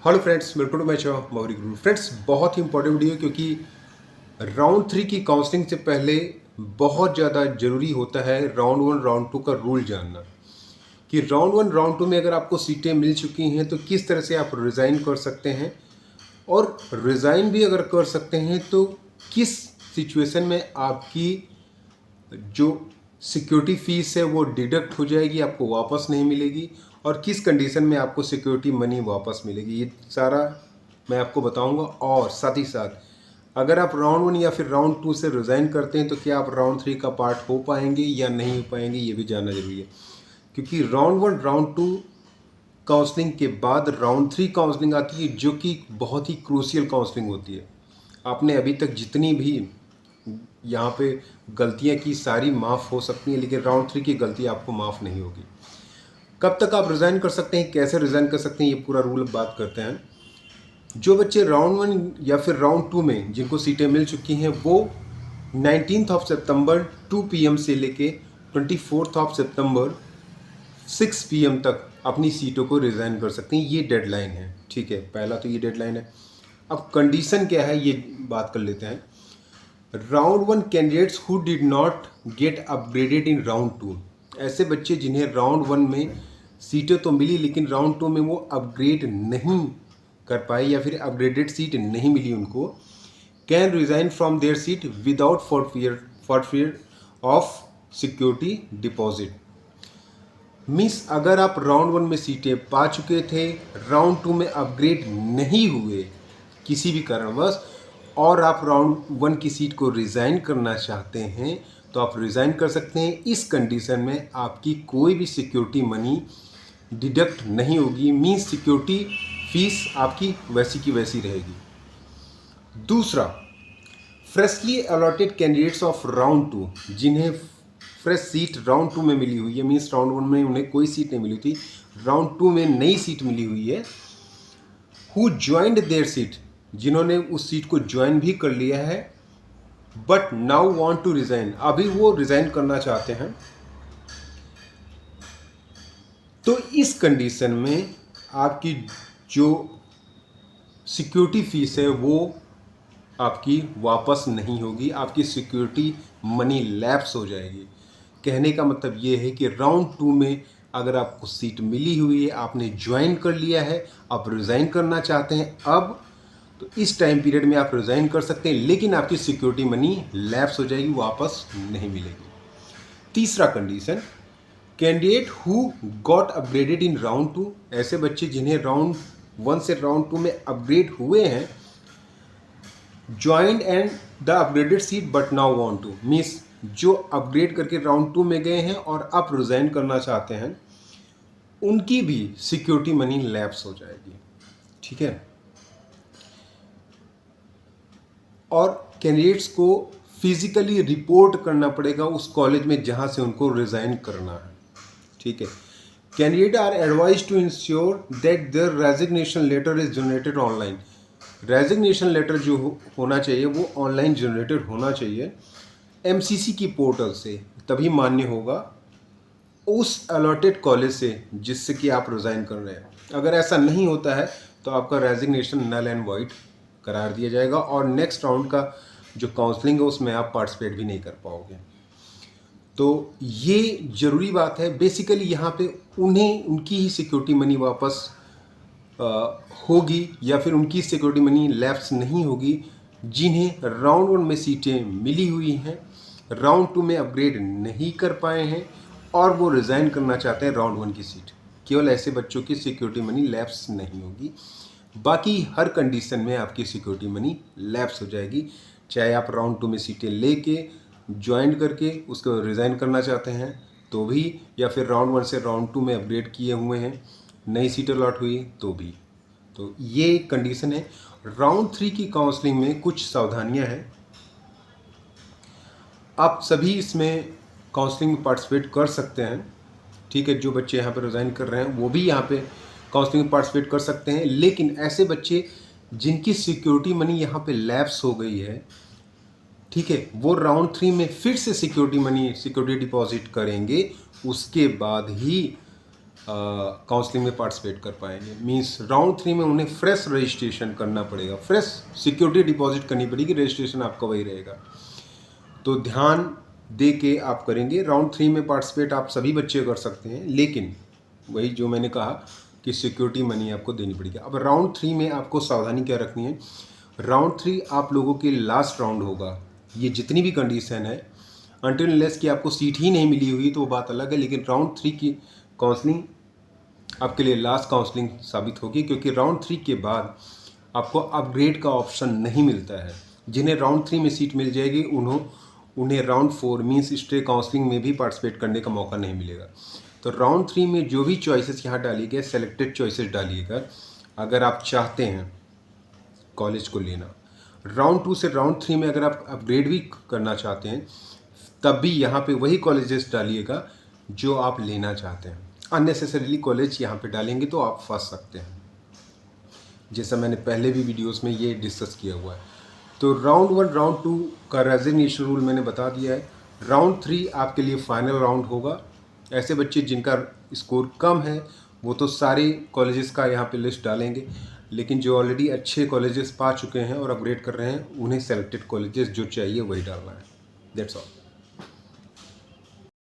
Hello friends, welcome to my channel Mauri Guru. Friends, बहुत ही important video क्योंकि राउंड 3 की काउंसलिंग से पहले बहुत ज़्यादा ज़रूरी होता है राउंड 1 राउंड 2 का रूल जानना कि राउंड 1 राउंड 2 में अगर आपको सीटें मिल चुकी हैं तो किस तरह से आप रिज़ाइन कर सकते हैं, और रिज़ाइन भी अगर कर सकते हैं तो किस सिचुएशन में आपकी जो सिक्योरिटी फ़ीस है वो डिडक्ट हो जाएगी, आपको वापस नहीं मिलेगी, और किस कंडीशन में आपको सिक्योरिटी मनी वापस मिलेगी, ये सारा मैं आपको बताऊंगा। और साथ ही साथ अगर आप राउंड 1 या फिर राउंड 2 से रिज़ाइन करते हैं तो क्या आप राउंड 3 का पार्ट हो पाएंगे या नहीं हो पाएंगे, ये भी जानना जरूरी है। क्योंकि राउंड 1 राउंड 2 काउंसलिंग के बाद राउंड 3 काउंसलिंग आती है, जो कि बहुत ही क्रूशियल काउंसलिंग होती है। आपने अभी तक जितनी भी यहाँ पे गलतियाँ की सारी माफ़ हो सकती हैं, लेकिन राउंड 3 की गलती आपको माफ़ नहीं होगी। कब तक आप रिज़ाइन कर सकते हैं, कैसे रिज़ाइन कर सकते हैं, ये पूरा रूल बात करते हैं। जो बच्चे राउंड 1 या फिर राउंड 2 में जिनको सीटें मिल चुकी हैं वो 19 सितंबर 2 PM से लेके 24 सितंबर 6 PM तक अपनी सीटों को रिज़ाइन कर सकते हैं। ये डेडलाइन है, ठीक है। पहला तो ये डेडलाइन है। अब कंडीशन क्या है ये बात कर लेते हैं। Round 1 candidates who did not gate upgraded in round 2, ऐसे बच्चे जिन्हें राउंड 1 में सीटें तो मिली लेकिन राउंड 2 में वो अपग्रेड नहीं कर पाए या फिर अपग्रेडेड सीट नहीं मिली उनको, can resign from their seat without forfeiture of security deposit. Means अगर आप राउंड 1 में सीटें पा चुके थे, राउंड 2 में अपग्रेड नहीं हुए किसी भी कारणवश, और आप राउंड 1 की सीट को रिज़ाइन करना चाहते हैं तो आप रिज़ाइन कर सकते हैं। इस कंडीशन में आपकी कोई भी सिक्योरिटी मनी डिडक्ट नहीं होगी, मीन्स सिक्योरिटी फीस आपकी वैसी की वैसी रहेगी। दूसरा, freshly allotted candidates of round 2, जिन्हें फ्रेश सीट राउंड 2 में मिली हुई है, मीन्स राउंड 1 में उन्हें कोई सीट नहीं मिली थी, राउंड 2 में नई सीट मिली हुई है, हु ज्वाइंड देयर सीट, जिन्होंने उस सीट को ज्वाइन भी कर लिया है, but now want to resign, अभी वो रिजाइन करना चाहते हैं, तो इस कंडीशन में आपकी जो सिक्योरिटी फीस है वो आपकी वापस नहीं होगी, आपकी सिक्योरिटी मनी लैप्स हो जाएगी। कहने का मतलब ये है कि राउंड 2 में अगर आपको सीट मिली हुई है, आपने ज्वाइन कर लिया है, आप रिज़ाइन करना चाहते हैं अब, तो इस टाइम पीरियड में आप रिज़ाइन कर सकते हैं, लेकिन आपकी सिक्योरिटी मनी लैप्स हो जाएगी, वापस नहीं मिलेगी। तीसरा condition, candidate who got upgraded in round 2, ऐसे बच्चे जिन्हें राउंड 1 से राउंड 2 में अपग्रेड हुए हैं, joined and the upgraded seat but now want to, means जो अपग्रेड करके राउंड 2 में गए हैं और अब रिजाइन करना चाहते हैं, उनकी भी सिक्योरिटी मनी लैप्स हो जाएगी, ठीक है। और कैंडिडेट्स को फिजिकली रिपोर्ट करना पड़ेगा उस कॉलेज में जहां से उनको रिजाइन करना है, ठीक है। Candidate are advise to ensure that their resignation letter is generated online, resignation letter जो होना चाहिए वो ऑनलाइन जनरेटेड होना चाहिए MCC की पोर्टल से, तभी मान्य होगा उस अलॉटेड कॉलेज से जिससे कि आप रिज़ाइन कर रहे हैं। अगर ऐसा नहीं होता है तो आपका रेजिग्नेशन नल एंड वॉइड करार दिया जाएगा और नेक्स्ट राउंड का जो काउंसलिंग है उसमें आप पार्टिसिपेट भी नहीं कर पाओगे। तो ये ज़रूरी बात है। बेसिकली यहाँ पे उन्हें उनकी ही सिक्योरिटी मनी वापस होगी या फिर उनकी सिक्योरिटी मनी लैप्स नहीं होगी जिन्हें राउंड 1 में सीटें मिली हुई हैं, राउंड 2 में अपग्रेड नहीं कर पाए हैं और वो रिज़ाइन करना चाहते हैं राउंड 1 की सीट। केवल ऐसे बच्चों की सिक्योरिटी मनी लैप्स नहीं होगी, बाकी हर कंडीशन में आपकी सिक्योरिटी मनी लैप्स हो जाएगी, चाहे आप राउंड 2 में सीटें लेके ज्वाइन करके उसको रिज़ाइन करना चाहते हैं तो भी, या फिर राउंड 1 से राउंड 2 में अपग्रेड किए हुए हैं, नई सीटें अलॉट हुई तो भी। तो ये कंडीशन है। राउंड 3 की काउंसलिंग में कुछ सावधानियां हैं, आप सभी इसमें काउंसलिंग में पार्टिसिपेट कर सकते हैं, ठीक है। जो बच्चे यहाँ पे रिज़ाइन कर रहे हैं वो भी यहाँ पे काउंसलिंग में पार्टिसिपेट कर सकते हैं, लेकिन ऐसे बच्चे जिनकी सिक्योरिटी मनी यहाँ पे लैप्स हो गई है, ठीक है, वो राउंड 3 में फिर से सिक्योरिटी मनी सिक्योरिटी डिपॉजिट करेंगे, उसके बाद ही काउंसलिंग में पार्टिसिपेट कर पाएंगे। मींस राउंड 3 में उन्हें फ्रेश रजिस्ट्रेशन करना पड़ेगा, फ्रेश सिक्योरिटी डिपॉजिट करनी पड़ेगी, रजिस्ट्रेशन आपका वही रहेगा। तो ध्यान दे के आप करेंगे। राउंड 3 में पार्टिसिपेट आप सभी बच्चे कर सकते हैं, लेकिन वही जो मैंने कहा कि सिक्योरिटी मनी आपको देनी पड़ेगी। अब राउंड 3 में आपको सावधानी क्या रखनी है, राउंड 3 आप लोगों के लास्ट राउंड होगा। ये जितनी भी कंडीशन है, अनटिल अनलेस कि आपको सीट ही नहीं मिली हुई तो वो बात अलग है, लेकिन राउंड 3 की काउंसलिंग आपके लिए लास्ट काउंसलिंग साबित होगी, क्योंकि राउंड 3 के बाद आपको अपग्रेड का ऑप्शन नहीं मिलता है। जिन्हें राउंड 3 में सीट मिल जाएगी उन्हें राउंड 4 मीन्स स्ट्रे काउंसलिंग में भी पार्टिसिपेट करने का मौका नहीं मिलेगा। तो राउंड 3 में जो भी चॉइसेस यहाँ डाली गए, सेलेक्टेड चॉइसेस डालिएगा अगर आप चाहते हैं कॉलेज को लेना। राउंड 2 से राउंड 3 में अगर आप अपग्रेड भी करना चाहते हैं, तब भी यहाँ पे वही कॉलेजेस डालिएगा जो आप लेना चाहते हैं। अननेसेसरीली कॉलेज यहाँ पे डालेंगे तो आप फंस सकते हैं, जैसा मैंने पहले भी वीडियोस में ये डिस्कस किया हुआ है। तो राउंड 1 राउंड 2 का रेजिग्नेशन रूल मैंने बता दिया है। राउंड 3 आपके लिए फाइनल राउंड होगा। ऐसे बच्चे जिनका स्कोर कम है वो तो सारे कॉलेजेस का यहाँ पे लिस्ट डालेंगे, लेकिन जो ऑलरेडी अच्छे कॉलेजेस पा चुके हैं और अपग्रेड कर रहे हैं, उन्हें सेलेक्टेड कॉलेजेस जो चाहिए वही डालना है। That's all.